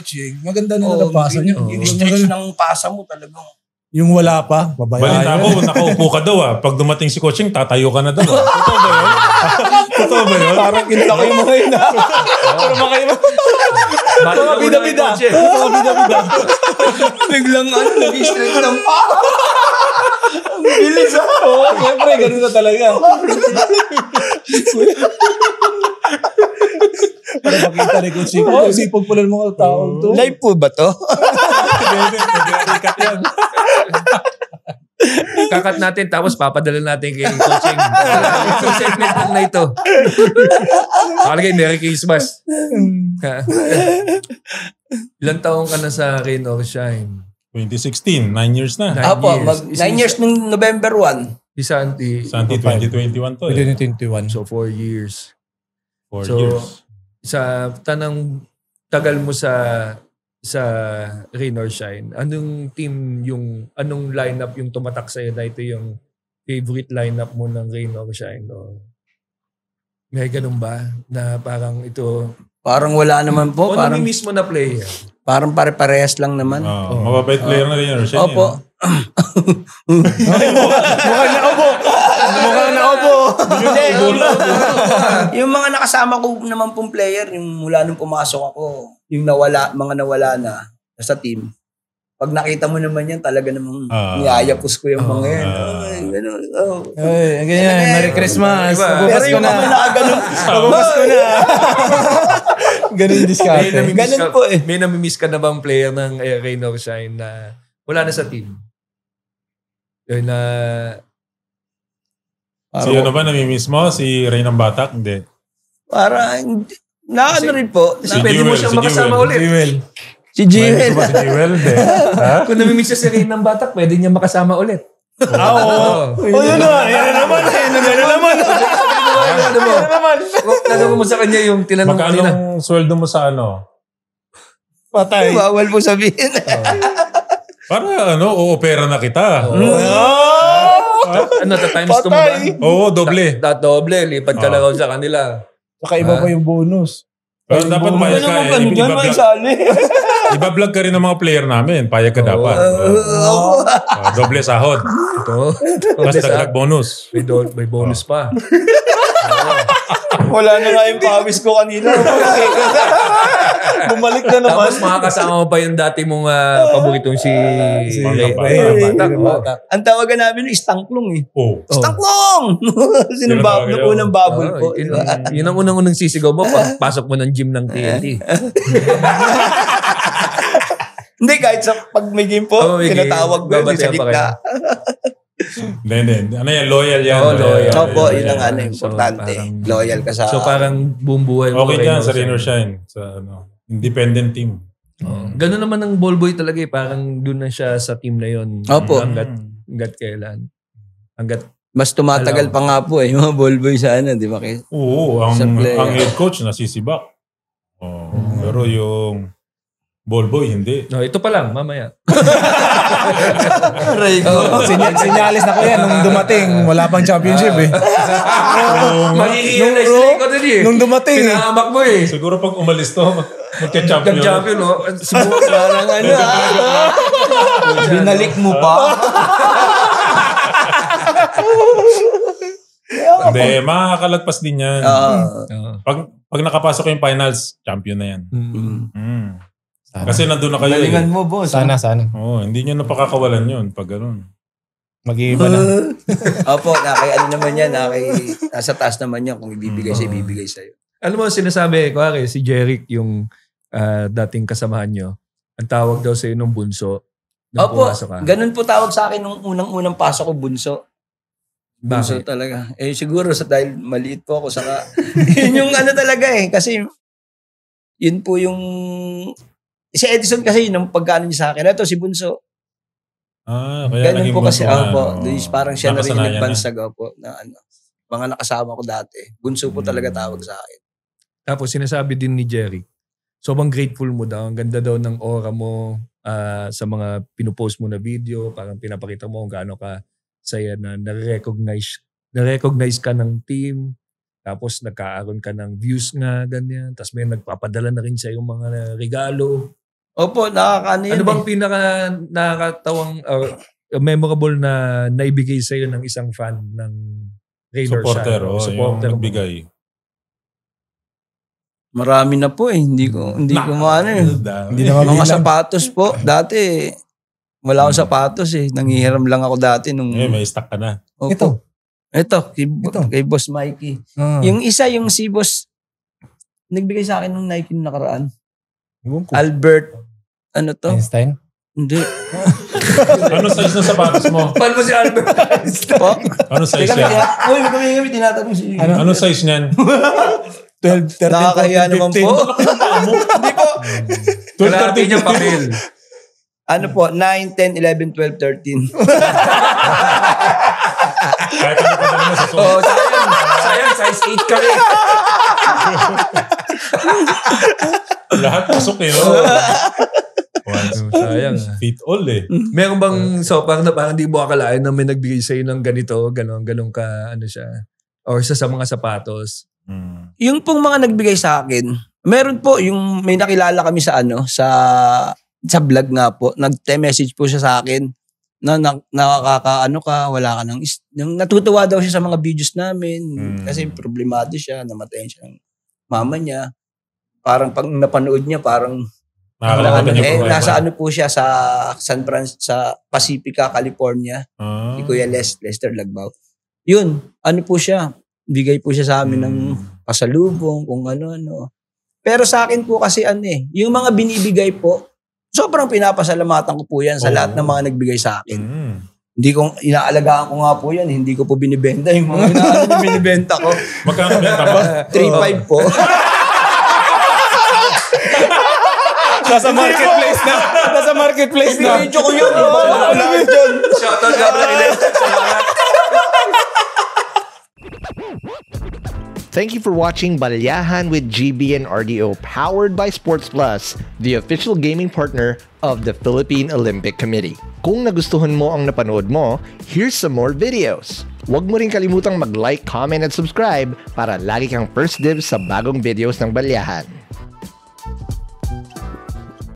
coaching. Maganda na napasa niya. Yung stretch ng pasa mo talagang. Yung wala pa, babayaran. Balita ko, nakaupo ka daw Pag dumating si coaching, tatayo ka na daw Totoo ba yun? Totoo ba yun? Parang kinala ko yung mga yun Pero makaiba. Mga bida-bida. Mga bida-bida. Biglang nag-stretch ng pasa. Ang bilis Oo, siyempre, ganun na talaga. Para makita ni coaching. Sipag pala ng mga tao to. Live po ba to? Nag-ikat yan. Kakat natin tapos papadala natin kay coaching. Yung segment lang na ito. Kalagay, Merry Christmas. Ilang taong ka na sa Rain or Shine? 2016, 9 years na. 9 years nung November 1. Si Santi. Santi, 2021 to 2021. So 4 years. 4 So, years. Sa tanang tagal mo sa Rain or Shine, anong lineup yung tumatak sa'yo na ito yung favorite lineup mo ng Rain or Shine? O may ganun ba? Na parang ito... Parang wala naman po. O parang mismo na player? Parang pare-parehas lang naman. Mababait player na rin yun. Opo. Mukhang naubo. Yung mga nakasama ko naman pong player, yung mula nung pumasok ako, yung mga nawala na sa team. Pag nakita mo naman yan, talaga namang niyayapos ko yung mga yan. Ay, ganyan. Merry Christmas. Pero yung mga nakaganon. Pabukas ko na. Ganun yung diskarte. Ganun po eh. May namimiss ka na bang player ng Rain or Shine na wala na sa team? Yun na... Si ano ba namimiss mo? Si Reynang Batak? Hindi. Parang, ano rin po. Pwede mo siyang makasama ulit. Si Jewel. Si Jewel, hindi. Kung namimiss siya si Rain ng Batak, pwede niya makasama ulit. Oo. Yun na. Yan na naman. Tanong mo sa kanya yung tinanong Magkano kanina. ang sweldo mo sa ano? Patay. Bawal po sabihin. Para o-opera na kita. Ano, times 2 mo ba? Oo, doble. Doble, lipat ka lang sa kanila. Saka iba pa yung bonus. Pero dapat payag ka Iba-vlog ka rin ng mga player namin. Payag ka dapat. Doble sahod. Ito. Mas dagdag bonus. May bonus pa. Wala na nga yung pawis ko kanina. Bumalik na naman. Tapos makakasama mo pa yung dati mong paboritong si Rain Batak. Ang tawagan namin yung istangklong eh. Oh. Istangklong! Sinong unang bubble po. Yun ang unang sisigaw mo. Pasok mo ng gym ng TNT. Hindi, kahit sa pag may game po, tinatawag ko yun sa gitna. Hindi. Ano yan? Loyal yan. Loyal. Opo, yun ang importante. Loyal ka sa... So parang bumubuhay mo. Okay dyan sa Rain or Shine. Sa independent team. Ganun naman ang ballboy talaga eh. Parang doon na siya sa team na yun. Opo. Hanggat kailan. Mas tumatagal pa nga po yung mga ballboy sa di ba? Oo, ang head coach nasisibak. Pero yung ballboy, hindi. No, ito pa lang, mamaya. Sinyalis na ko yan nung dumating. Wala pang championship eh. Mag-i-realize ko din eh. Nung dumating. Pinahamak mo eh. Siguro pag umalis to, magka-champion. Champion, no? Parang binalik mo pa. Hindi, makakalagpas din yan. Pag nakapasok yung finals, champion na yan. Kasi nandun na kayo. Galingan mo, boss. Sana. Hindi nyo napakakawalan yun pag gano'n. Mag-iiba na. Opo, naman yan. Nasa taas naman yan. Kung ibibigay sa'yo. Alam mo, sinasabi, kuwari, si Jeric, yung dating kasamahan nyo, ang tawag daw sa'yo nung bunso. Opo, ganun po tawag sa akin nung unang pasok ko, bunso. Bunso Bakit? talaga. Siguro dahil maliit po ako. Saka, yun yung talaga eh. Kasi, yun po yung... Si Edison kasi yun ang pagkano niya sa akin. Ito, si bunso. Kaya ganun naging po kasi bunso ako. na. Parang siya na rin Nakasanayan nagbansag po. Na mga nakasama ko dati. Bunso po talaga tawag sa akin. Tapos sinasabi din ni Jeric, sobrang grateful mo daw. Ang ganda daw ng aura mo sa mga pinupost mo na video. Parang pinapakita mo kung gaano ka saya na na-recognize ka ng team. Tapos nagkaaroon ka ng views nga, ganyan. Tapos may nagpapadala na rin sa yung mga regalo. Opo, nakakaano yun. Ano bang pinaka nakakatawang memorable na naibigay sa'yo ng isang fan ng Raynor Supporter, Shine? supporter yung nagbigay. Marami na po eh. Hindi ko maano eh. Hindi na Mga sapatos po. Dati, wala akong sapatos eh. Nangihiram lang ako dati nung... May stock ka na. Opo. Ito, kay Boss Mikey. Yung isa, yung si Boss, nagbigay sa akin ng Nike nung nakaraan. Albert, ano to? Einstein? Hindi. Ano size ng sapatos mo? Paano mo si Albert? Po? Ano size Teka, yan? uy, kami tinatanong si... Ano size niyan? 12, 13, Nakakahiya naman po. Hindi po. 12, 13 yung papel. Ano po, 9, 10, 11, 12, 13. Kahit ano pa naman sa Oo, sayang, size 8 kami. Lahat pasok eh. Sayang. Fit all eh. Meron bang parang di mo akalain na may nagbigay sa'yo ng ganito, ganun ka, ano siya, or sa mga sapatos? Yung pong mga nagbigay sa akin, meron po yung may nakilala kami sa sa vlog nga po, nag-message po siya sa akin na nakakaano ka, wala ka yung natutuwa daw siya sa mga videos namin kasi problemado siya, namatayan siya ng mama niya. Parang pag napanood niya, parang nasa ano po siya sa sa Pacifica, California. Si Kuya Lester Lagbaw. Yun, ano po siya, bigay po siya sa amin ng pasalubong, kung ano-ano. Pero sa akin po kasi yung mga binibigay po, sobrang pinapasalamatan ko po yan sa lahat ng mga nagbigay sa akin. Hindi ko, inaalagaan ko nga po yan, hindi ko po binibenta yung mga binibenta ko. Magkano benta mo? 3.5 po. Nasa marketplace na. Nasa marketplace na. Video ko yun. Shoutout ka pala nila. Thank you for watching Balyahan with GB and RDO, powered by Sports Plus, the official gaming partner of the Philippine Olympic Committee. Kung nagustuhan mo ang napanood mo, here's some more videos. Huwag mo rin kalimutang mag-like, comment at subscribe para lagi kang first dibs sa bagong videos ng Balyahan.